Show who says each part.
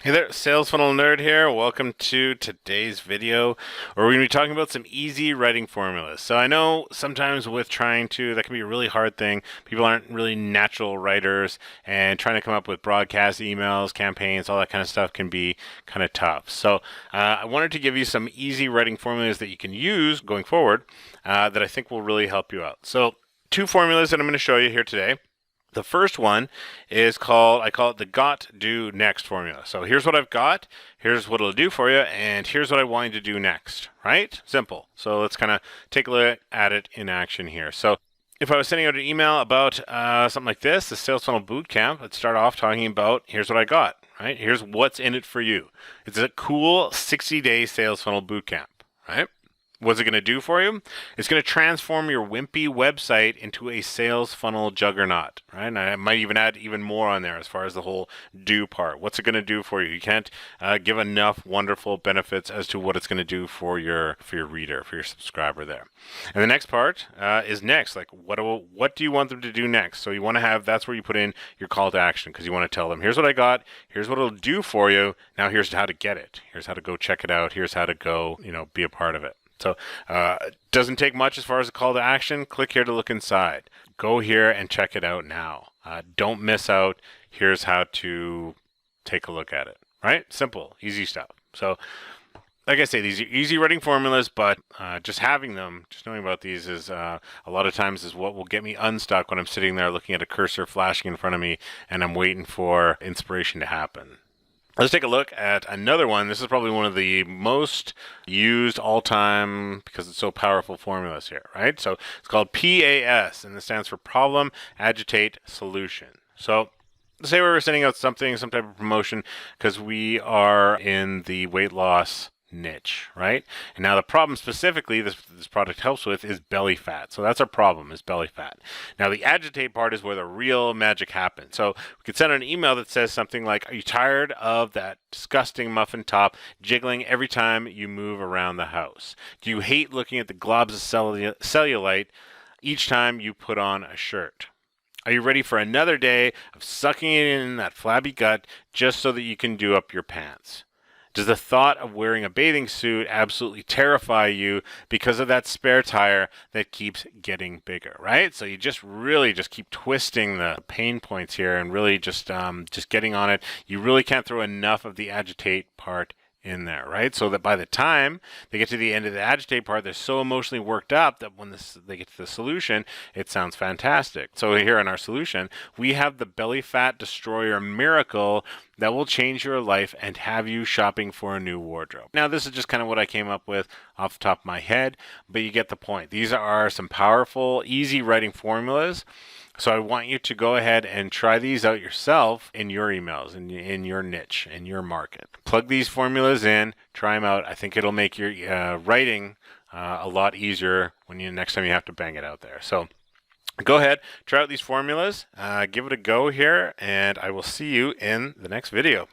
Speaker 1: Hey there, Sales Funnel Nerd here. Welcome to today's video where we're going to be talking about some easy writing formulas. So I know sometimes with trying to, that can be a really hard thing. People aren't really natural writers, and trying to come up with broadcast emails, campaigns, all that kind of stuff can be kind of tough. So I wanted to give you some easy writing formulas that you can use going forward that I think will really help you out. So two formulas that I'm going to show you here today. The first one is I call it the got, do, next formula. So here's what I've got, here's what it'll do for you, and here's what I want you to do next, right? Simple. So let's kind of take a look at it in action here. So if I was sending out an email about something like this, the Sales Funnel Bootcamp, let's start off talking about here's what I got, right? Here's what's in it for you. It's a cool 60-day Sales Funnel Bootcamp, right? What's it going to do for you? It's going to transform your wimpy website into a sales funnel juggernaut, right? And I might even add even more on there as far as the whole do part. What's it going to do for you? You can't give enough wonderful benefits as to what it's going to do for your reader, for your subscriber there. And the next part is next. Like what do you want them to do next? So you want to have, that's where you put in your call to action, because you want to tell them, here's what I got, here's what it'll do for you. Now here's how to get it. Here's how to go check it out. Here's how to go, be a part of it. So it doesn't take much as far as a call to action. Click here to look inside. Go here and check it out now. Don't miss out. Here's how to take a look at it, right? Simple, easy stuff. So like I say, these are easy writing formulas, but just having them, just knowing about these is a lot of times is what will get me unstuck when I'm sitting there looking at a cursor flashing in front of me and I'm waiting for inspiration to happen. Let's take a look at another one. This is probably one of the most used all-time, because it's so powerful, formulas here, right? So it's called PAS, and this stands for Problem, Agitate, Solution. So say we were sending out some type of promotion, because we are in the weight loss niche, right? And now the problem specifically this product helps with is belly fat. So that's our problem, is belly fat. Now the agitate part is where the real magic happens. So we could send an email that says something like, are you tired of that disgusting muffin top jiggling every time you move around the house? Do you hate looking at the globs of cellulite each time you put on a shirt? Are you ready for another day of sucking it in that flabby gut just so that you can do up your pants? Does the thought of wearing a bathing suit absolutely terrify you because of that spare tire that keeps getting bigger, right? So you just really just keep twisting the pain points here and really just getting on it. You really can't throw enough of the agitate part in there, right? So that by the time they get to the end of the agitate part, they're so emotionally worked up that when they get to the solution, it sounds fantastic. So here in our solution, we have the belly fat destroyer miracle that will change your life and have you shopping for a new wardrobe. Now, this is just kind of what I came up with off the top of my head, but you get the point. These are some powerful, easy writing formulas. So I want you to go ahead and try these out yourself in your emails, in your niche, in your market. Plug these formulas in, try them out. I think it'll make your writing a lot easier when next time you have to bang it out there. So go ahead, try out these formulas, give it a go here, and I will see you in the next video.